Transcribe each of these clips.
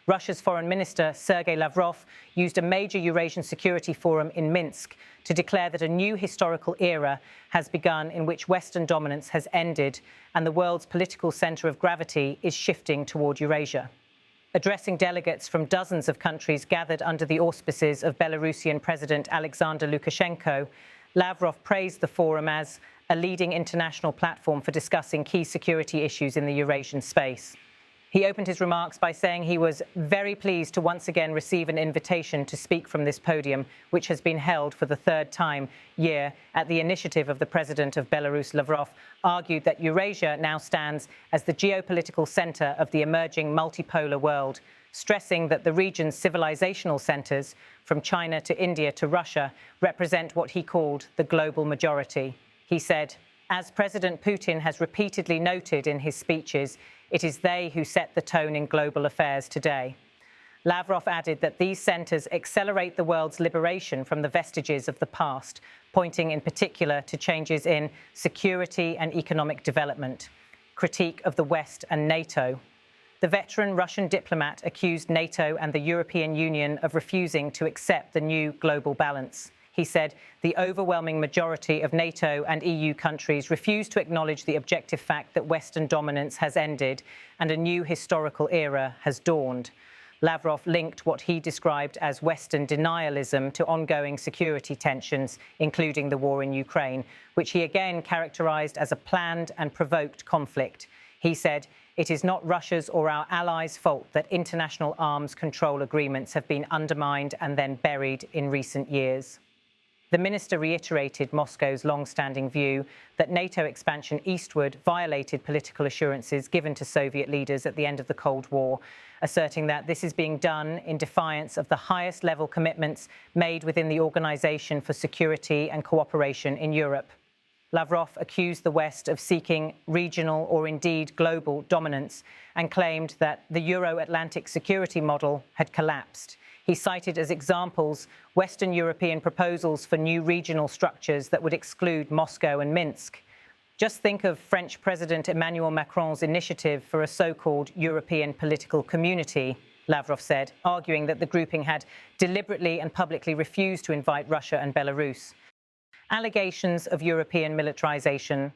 Russia's Foreign Minister Sergey Lavrov used a major Eurasian security forum in Minsk to declare that a new historical era has begun in which Western dominance has ended and the world's political centre of gravity is shifting toward Eurasia. Addressing delegates from dozens of countries gathered under the auspices of Belarusian President Alexander Lukashenko, Lavrov praised the forum as a leading international platform for discussing key security issues in the Eurasian space. He opened his remarks by saying he was very pleased to once again receive an invitation to speak from this podium, which has been held for the third year at the initiative of the President of Belarus. Lavrov argued that Eurasia now stands as the geopolitical centre of the emerging multipolar world, stressing that the region's civilizational centres, from China to India to Russia, represent what he called the global majority. He said, as President Putin has repeatedly noted in his speeches, it is they who set the tone in global affairs today. Lavrov added that these centres accelerate the world's liberation from the vestiges of the past, pointing in particular to changes in security and economic development, critique of the West and NATO. The veteran Russian diplomat accused NATO and the European Union of refusing to accept the new global balance. He said the overwhelming majority of NATO and EU countries refuse to acknowledge the objective fact that Western dominance has ended and a new historical era has dawned. Lavrov linked what he described as Western denialism to ongoing security tensions, including the war in Ukraine, which he again characterized as a planned and provoked conflict. He said, it is not Russia's or our allies' fault that international arms control agreements have been undermined and then buried in recent years. The minister reiterated Moscow's long-standing view that NATO expansion eastward violated political assurances given to Soviet leaders at the end of the Cold War, asserting that this is being done in defiance of the highest-level commitments made within the Organization for Security and Cooperation in Europe. Lavrov accused the West of seeking regional or indeed global dominance and claimed that the Euro-Atlantic security model had collapsed. He cited as examples Western European proposals for new regional structures that would exclude Moscow and Minsk. Just think of French President Emmanuel Macron's initiative for a so-called European political community, Lavrov said, arguing that the grouping had deliberately and publicly refused to invite Russia and Belarus. Allegations of European militarization.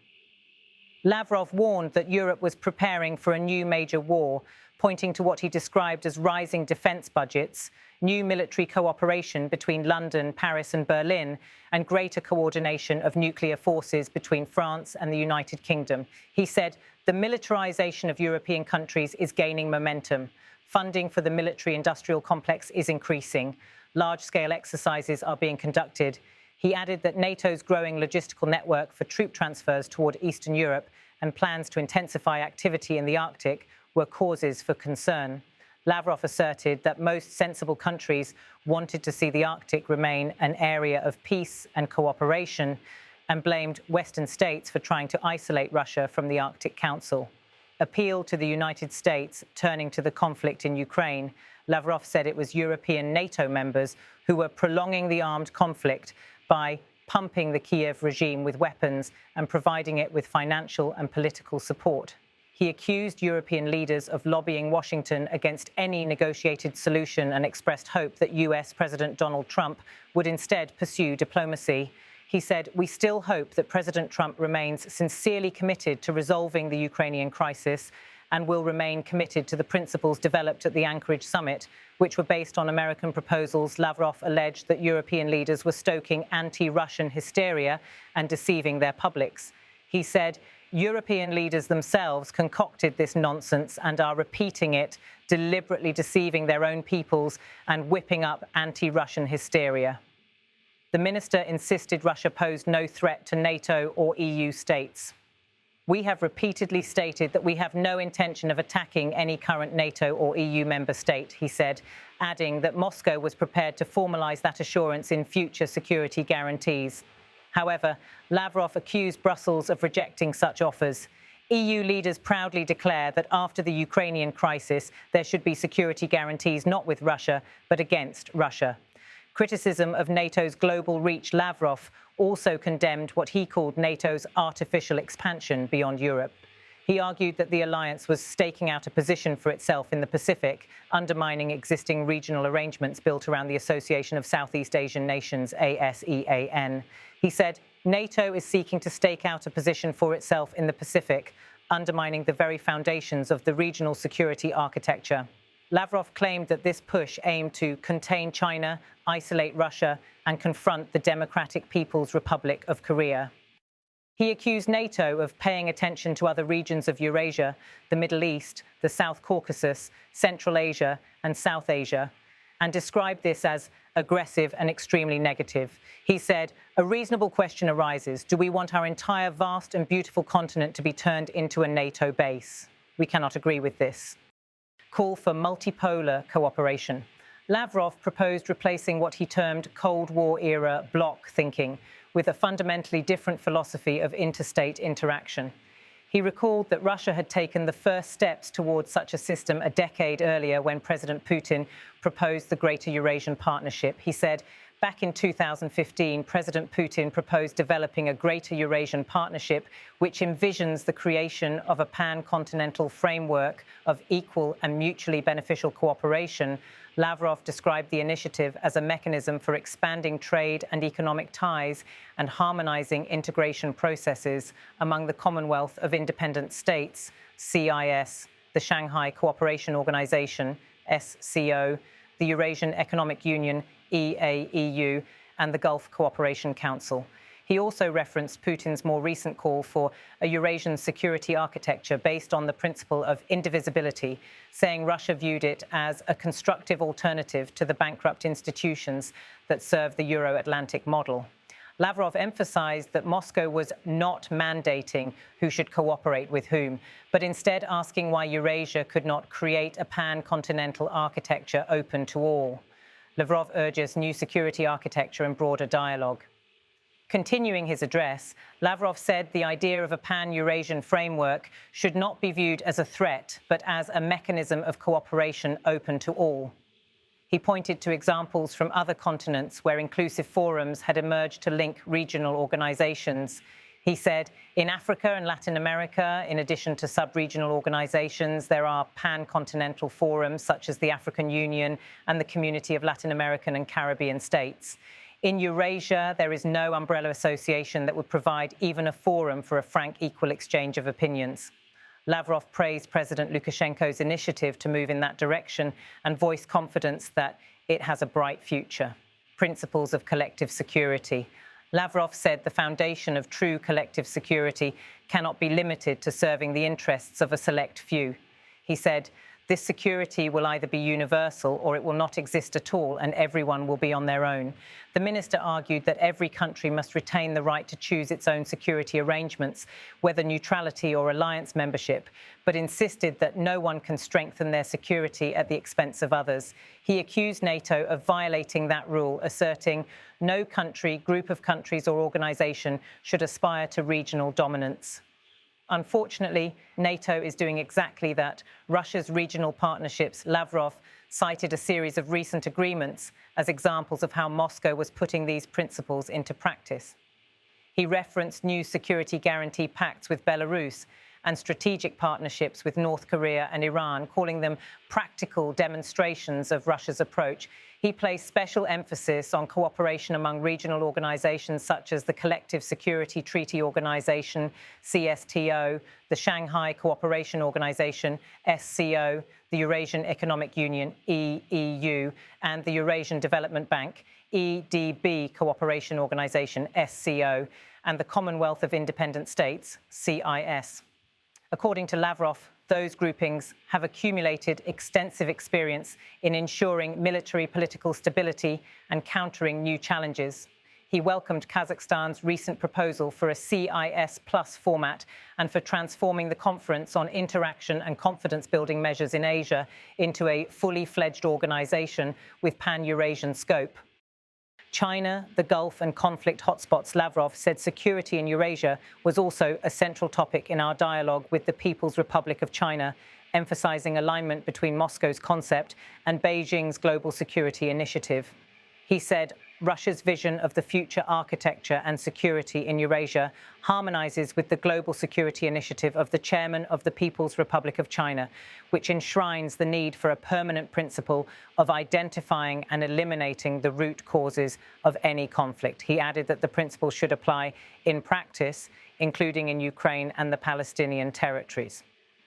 Lavrov warned that Europe was preparing for a new major war, pointing to what he described as rising defence budgets, new military cooperation between London, Paris and Berlin, and greater coordination of nuclear forces between France and the United Kingdom. He said, the militarization of European countries is gaining momentum. Funding for the military-industrial complex is increasing. Large-scale exercises are being conducted. He added that NATO's growing logistical network for troop transfers toward Eastern Europe and plans to intensify activity in the Arctic were causes for concern. Lavrov asserted that most sensible countries wanted to see the Arctic remain an area of peace and cooperation and blamed Western states for trying to isolate Russia from the Arctic Council. Appealed to the United States turning to the conflict in Ukraine, Lavrov said it was European NATO members who were prolonging the armed conflict by pumping the Kiev regime with weapons and providing it with financial and political support. He accused European leaders of lobbying Washington against any negotiated solution and expressed hope that US President Donald Trump would instead pursue diplomacy. He said, we still hope that President Trump remains sincerely committed to resolving the Ukrainian crisis and will remain committed to the principles developed at the Anchorage summit, which were based on American proposals. Lavrov alleged that European leaders were stoking anti-Russian hysteria and deceiving their publics. He said, European leaders themselves concocted this nonsense and are repeating it, deliberately deceiving their own peoples and whipping up anti-Russian hysteria. The minister insisted Russia posed no threat to NATO or EU states. We have repeatedly stated that we have no intention of attacking any current NATO or EU member state, he said, adding that Moscow was prepared to formalize that assurance in future security guarantees. However, Lavrov accused Brussels of rejecting such offers. EU leaders proudly declare that after the Ukrainian crisis, there should be security guarantees not with Russia, but against Russia. Criticism of NATO's global reach, Lavrov also condemned what he called NATO's artificial expansion beyond Europe. He argued that the alliance was staking out a position for itself in the Pacific, undermining existing regional arrangements built around the Association of Southeast Asian Nations, ASEAN. He said, NATO is seeking to stake out a position for itself in the Pacific, undermining the very foundations of the regional security architecture. Lavrov claimed that this push aimed to contain China, isolate Russia, and confront the Democratic People's Republic of Korea. He accused NATO of paying attention to other regions of Eurasia, the Middle East, the South Caucasus, Central Asia, and South Asia, and described this as aggressive and extremely negative. He said, "A reasonable question arises. Do we want our entire vast and beautiful continent to be turned into a NATO base? We cannot agree with this." Call for multipolar cooperation. Lavrov proposed replacing what he termed Cold War-era bloc thinking with a fundamentally different philosophy of interstate interaction. He recalled that Russia had taken the first steps towards such a system a decade earlier when President Putin proposed the Greater Eurasian Partnership. He said, back in 2015, President Putin proposed developing a Greater Eurasian Partnership, which envisions the creation of a pan-continental framework of equal and mutually beneficial cooperation. Lavrov described the initiative as a mechanism for expanding trade and economic ties and harmonizing integration processes among the Commonwealth of Independent States, CIS, the Shanghai Cooperation Organization, SCO, the Eurasian Economic Union, EAEU, and the Gulf Cooperation Council. He also referenced Putin's more recent call for a Eurasian security architecture based on the principle of indivisibility, saying Russia viewed it as a constructive alternative to the bankrupt institutions that serve the Euro-Atlantic model. Lavrov emphasized that Moscow was not mandating who should cooperate with whom, but instead asking why Eurasia could not create a pan-continental architecture open to all. Lavrov urges new security architecture and broader dialogue. Continuing his address, Lavrov said the idea of a pan-Eurasian framework should not be viewed as a threat, but as a mechanism of cooperation open to all. He pointed to examples from other continents where inclusive forums had emerged to link regional organizations. He said, in Africa and Latin America, in addition to sub-regional organizations, there are pan-continental forums such as the African Union and the Community of Latin American and Caribbean States. In Eurasia, there is no umbrella association that would provide even a forum for a frank, equal exchange of opinions. Lavrov praised President Lukashenko's initiative to move in that direction and voiced confidence that it has a bright future. Principles of collective security. Lavrov said the foundation of true collective security cannot be limited to serving the interests of a select few. He said, this security will either be universal or it will not exist at all, and everyone will be on their own. The minister argued that every country must retain the right to choose its own security arrangements, whether neutrality or alliance membership, but insisted that no one can strengthen their security at the expense of others. He accused NATO of violating that rule, asserting no country, group of countries or organization should aspire to regional dominance. Unfortunately, NATO is doing exactly that. Russia's regional partnerships, Lavrov cited a series of recent agreements as examples of how Moscow was putting these principles into practice. He referenced new security guarantee pacts with Belarus and strategic partnerships with North Korea and Iran, calling them practical demonstrations of Russia's approach. He placed special emphasis on cooperation among regional organizations such as the Collective Security Treaty Organization, CSTO, the Shanghai Cooperation Organization, SCO, the Eurasian Economic Union, EEU, and the Eurasian Development Bank, EDB Cooperation Organization, SCO, and the Commonwealth of Independent States, CIS. According to Lavrov, those groupings have accumulated extensive experience in ensuring military political stability and countering new challenges. He welcomed Kazakhstan's recent proposal for a CIS plus format and for transforming the Conference on Interaction and Confidence-Building Measures in Asia into a fully fledged organization with pan-Eurasian scope. China, the Gulf and conflict hotspots, Lavrov said security in Eurasia was also a central topic in our dialogue with the People's Republic of China, emphasizing alignment between Moscow's concept and Beijing's global security initiative. He said, Russia's vision of the future architecture and security in Eurasia harmonizes with the global security initiative of the chairman of the People's Republic of China, which enshrines the need for a permanent principle of identifying and eliminating the root causes of any conflict. He added that the principle should apply in practice, including in Ukraine and the Palestinian territories.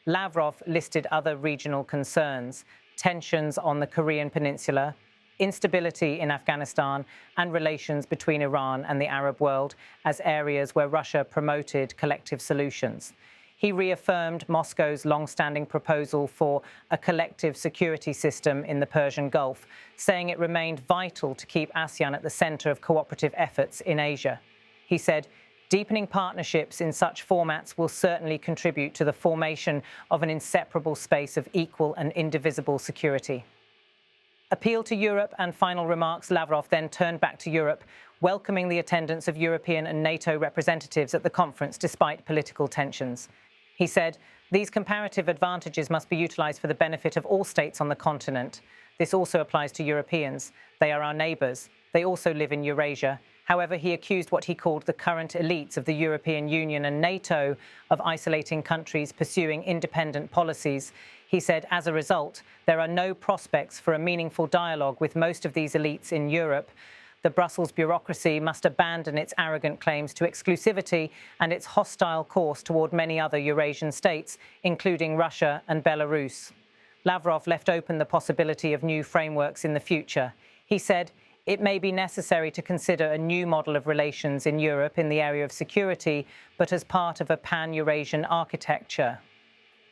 Lavrov listed other regional concerns: tensions on the Korean Peninsula, instability in Afghanistan, and relations between Iran and the Arab world as areas where Russia promoted collective solutions. He reaffirmed Moscow's long-standing proposal for a collective security system in the Persian Gulf, saying it remained vital to keep ASEAN at the center of cooperative efforts in Asia. He said, "Deepening partnerships in such formats will certainly contribute to the formation of an inseparable space of equal and indivisible security." Appeal to Europe and final remarks. Lavrov then turned back to Europe, welcoming the attendance of European and NATO representatives at the conference despite political tensions. He said, "These comparative advantages must be utilised for the benefit of all states on the continent. This also applies to Europeans. They are our neighbours. They also live in Eurasia." However, he accused what he called the current elites of the European Union and NATO of isolating countries pursuing independent policies. He said, as a result, there are no prospects for a meaningful dialogue with most of these elites in Europe. The Brussels bureaucracy must abandon its arrogant claims to exclusivity and its hostile course toward many other Eurasian states, including Russia and Belarus. Lavrov left open the possibility of new frameworks in the future. He said, "It may be necessary to consider a new model of relations in Europe in the area of security, but as part of a pan-Eurasian architecture."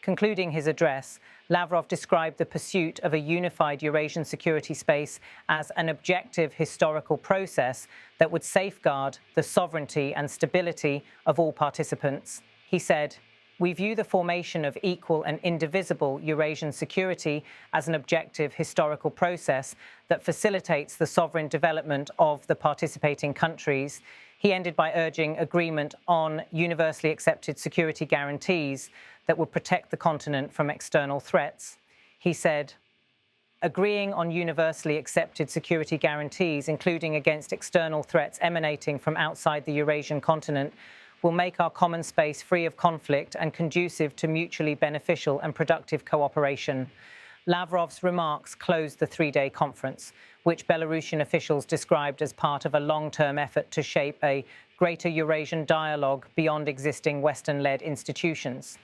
Concluding his address, Lavrov described the pursuit of a unified Eurasian security space as an objective historical process that would safeguard the sovereignty and stability of all participants. He said, "We view the formation of equal and indivisible Eurasian security as an objective historical process that facilitates the sovereign development of the participating countries." He ended by urging agreement on universally accepted security guarantees that would protect the continent from external threats. He said, "Agreeing on universally accepted security guarantees, including against external threats emanating from outside the Eurasian continent, will make our common space free of conflict and conducive to mutually beneficial and productive cooperation." Lavrov's remarks closed the three-day conference, which Belarusian officials described as part of a long-term effort to shape a greater Eurasian dialogue beyond existing Western-led institutions.